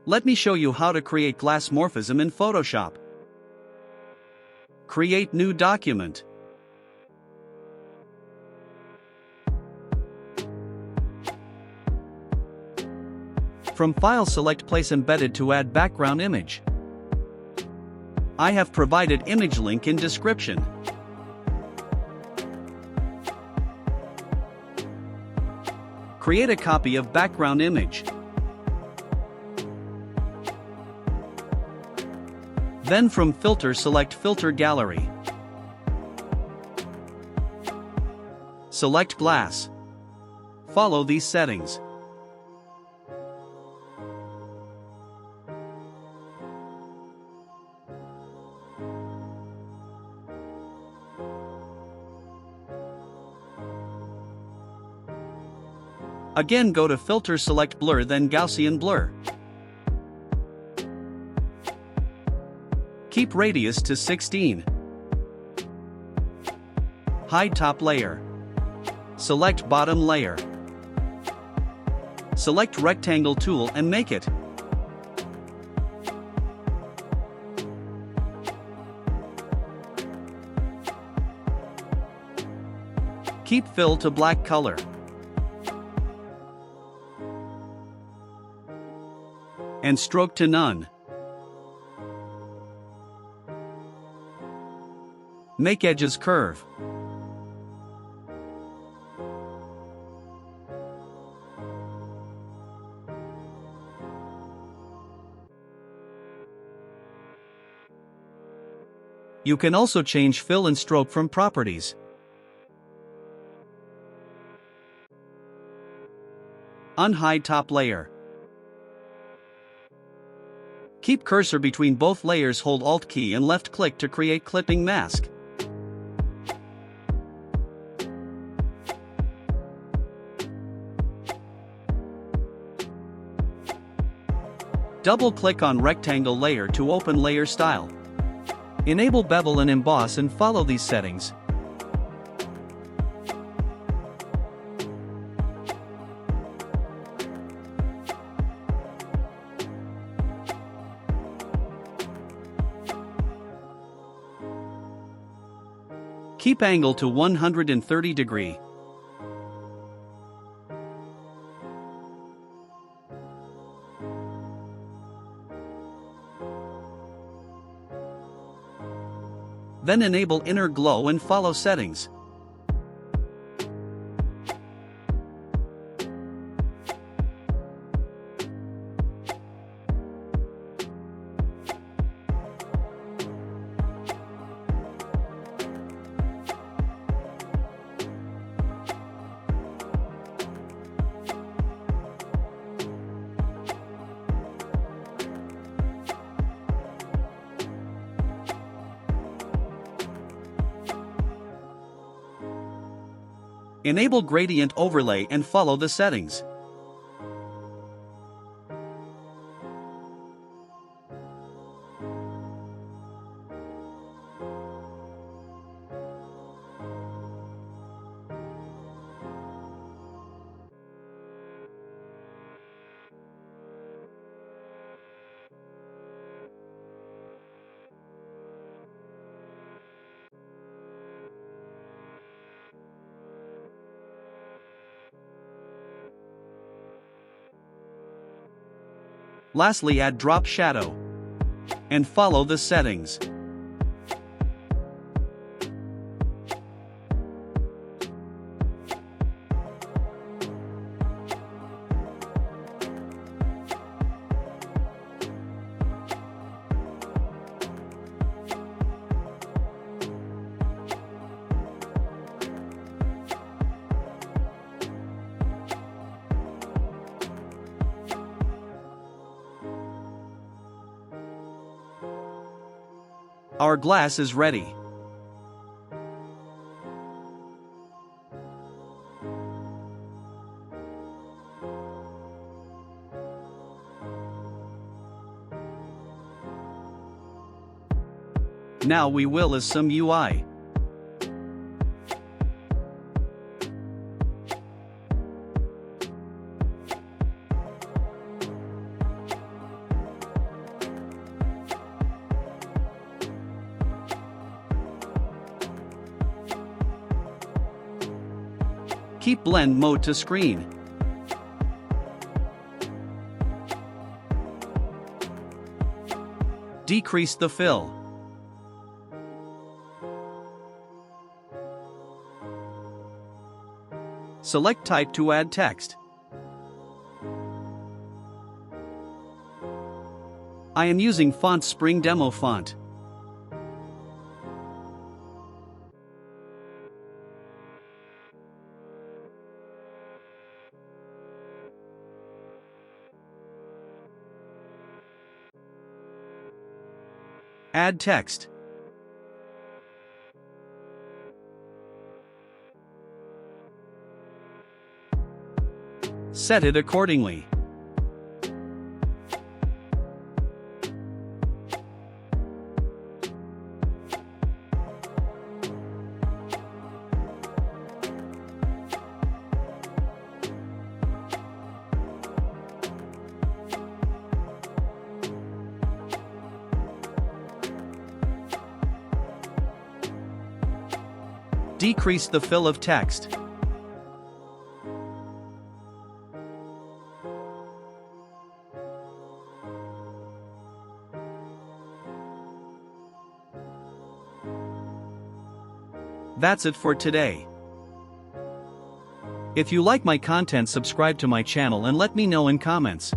Let me show you how to create Glassmorphism in Photoshop. Create new document. From File select Place Embedded to add background image. I have provided image link in description. Create a copy of background image. Then from Filter select Filter Gallery. Select Glass. Follow these settings. Again go to Filter select Blur then Gaussian Blur. Keep radius to 16. Hide top layer. Select bottom layer. Select rectangle tool and make it. Keep fill to black color. And stroke to none. Make edges curve. You can also change fill and stroke from properties. Unhide top layer. Keep cursor between both layers, hold Alt key and left click to create clipping mask. Double click on rectangle layer to open layer style. Enable bevel and emboss and follow these settings. Keep angle to 130 degree. Then enable inner glow and follow settings. Enable gradient overlay and follow the settings. Lastly, add drop shadow. And follow the settings. Our glass is ready. Now we will as some UI. Keep blend mode to screen. Decrease the fill. Select type to add text. I am using font Spring Demo font. Add text. Set it accordingly. Decrease the fill of text. That's it for today. If you like my content, subscribe to my channel and let me know in comments.